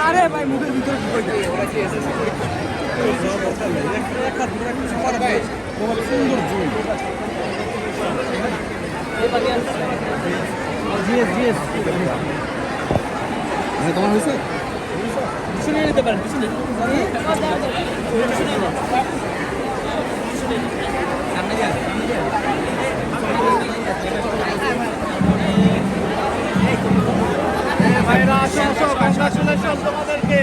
আরে ভাই মুখের ভিতরে সুন্দর জুন তোমার হয়েছে পিছনে নিতে পারেন পিছনে ভাইরা আসো আসো কংগ্রাচুলেশন তোমাদেরকে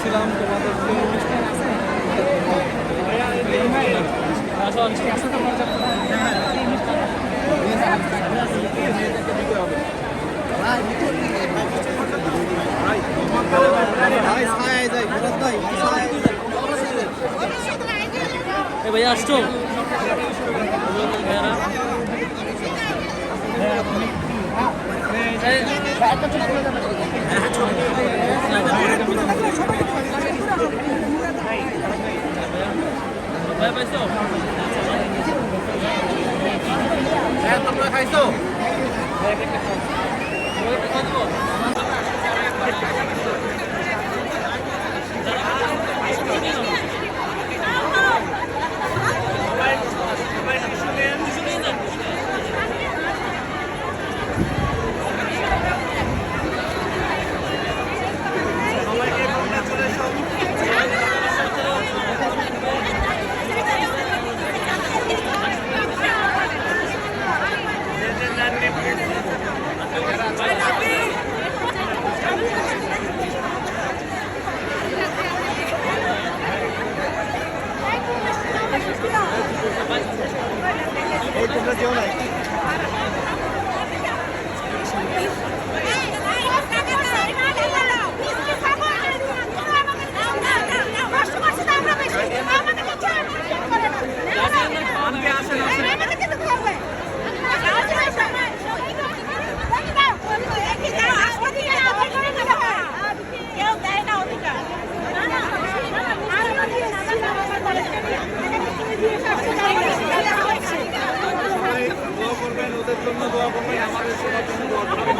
ছিলাম ভাইয়া আসছো তোমরা খাইছো তোমরা যেও না ওদের জন্য দোয়া করবেন আমাদের সবার জন্য দোয়া করবেন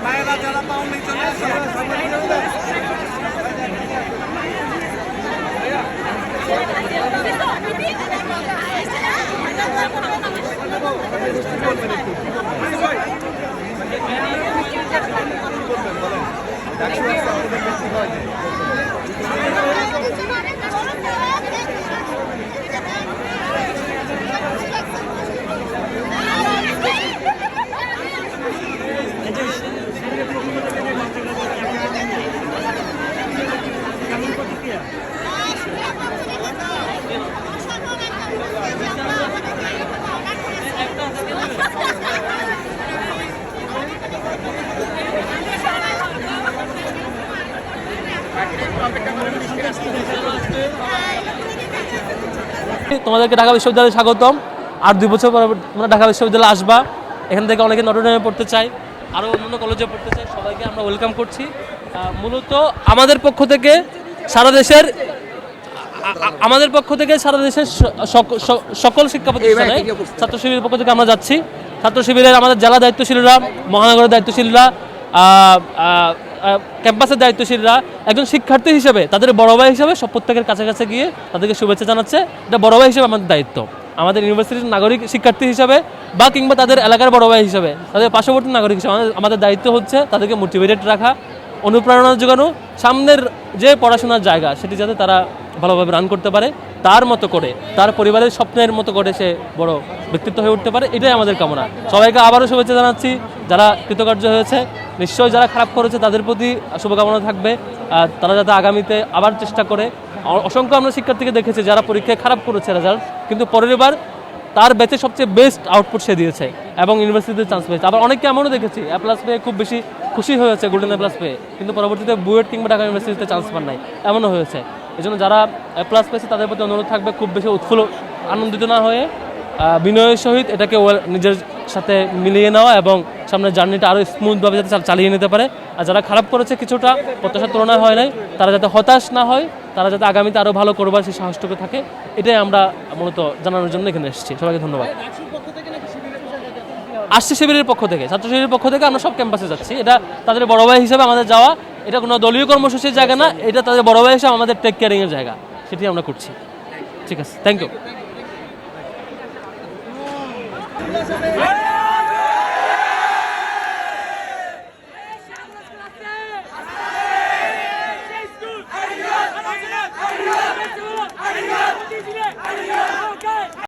ভাইরা যারা পাউনি চলে তোমাদেরকে ঢাকা বিশ্ববিদ্যালয়ে স্বাগতম। আর 2 বছর পর তোমরা ঢাকা বিশ্ববিদ্যালয়ে আসবা। এখান থেকে অনেকে নটরডেমে পড়তে চাই, আরও অন্যান্য কলেজে পড়তে চাই, সবাইকে আমরা ওয়েলকাম করছি। মূলত আমাদের পক্ষ থেকে সারা দেশের সকল শিক্ষা প্রতিষ্ঠানে ছাত্র শিবিরের পক্ষ থেকে আমরা যাচ্ছি। ছাত্র শিবিরের আমাদের জেলা দায়িত্বশীলরা, মহানগরের দায়িত্বশীলরা, ক্যাম্পাসের দায়িত্বশীলরা একজন শিক্ষার্থী হিসেবে তাদের বড় ভাই হিসেবে সব প্রত্যেকের কাছে গিয়ে তাদেরকে শুভেচ্ছা জানাচ্ছে। এটা বড় ভাই হিসেবে আমাদের দায়িত্ব, আমাদের ইউনিভার্সিটির নাগরিক শিক্ষার্থী হিসাবে বা কিংবা তাদের এলাকার বড় ভাই হিসেবে, তাদের পার্শ্ববর্তী নাগরিক হিসেবে আমাদের দায়িত্ব হচ্ছে তাদেরকে মোটিভেটেড রাখা, অনুপ্রেরণা যোগানো, সামনের যে পড়াশোনার জায়গা সেটি যাতে তারা ভালোভাবে রান করতে পারে, তার মতো করে, তার পরিবারের স্বপ্নের মতো করে সে বড় ব্যক্তিত্ব হয়ে উঠতে পারে, এটাই আমাদের কামনা। সবাইকে আবারও শুভেচ্ছা জানাচ্ছি। যারা কৃতকার্য হয়েছে, নিশ্চয়ই যারা খারাপ করেছে তাদের প্রতি শুভকামনা থাকবে, তারা যাতে আগামীতে আবার চেষ্টা করে। অসংখ্য আমরা শিক্ষার্থীকে দেখেছি যারা পরীক্ষায় খারাপ করেছে রেজাল্ট, কিন্তু পরের বার তার ব্যাচে সবচেয়ে বেস্ট আউটপুট সে দিয়েছে এবং ইউনিভার্সিটিতে চান্স পেয়েছে। আবার অনেককে এমনও দেখেছি এ প্লাস পেয়ে খুব বেশি খুশি হয়েছে, গোল্ডেন এ প্লাস পেয়ে, কিন্তু পরবর্তীতে বুয়েট কিংবা ঢাকা ইউনিভার্সিটিতে চান্স পান নাই, এমনও হয়েছে। এই জন্য যারা এ প্লাস পেয়েছে তাদের প্রতি অনুরোধ থাকবে খুব বেশি উৎফুল্ল আনন্দিত না হয়ে বিনয়ের সহিত এটাকে নিজের সাথে মিলিয়ে নেওয়া এবং সামনের জার্নিটা আরও স্মুথভাবে যাতে চালিয়ে নিতে পারে। আর যারা খারাপ করেছে কিছুটা প্রত্যাশার তুলনায় হয় নাই, তারা যাতে হতাশ না হয়, তারা যাতে আগামীতে আরও ভালো করবার সেই সাহসটুকু থাকে, এটাই আমরা মূলত জানানোর জন্য এখানে এসেছি। সবাইকে ধন্যবাদ। আসছে শিবিরের পক্ষ থেকে, ছাত্র শিবিরের পক্ষ থেকে আমরা সব ক্যাম্পাসে যাচ্ছি। এটা তাদের বড় ভাই হিসাবে আমাদের যাওয়া, এটা কোনো দলীয় কর্মসূচির জায়গা না, এটা তাদের বড় ভাই হিসাবে আমাদের টেক কেয়ারিংয়ের জায়গা, সেটি আমরা করছি। ঠিক আছে, থ্যাংক ইউ।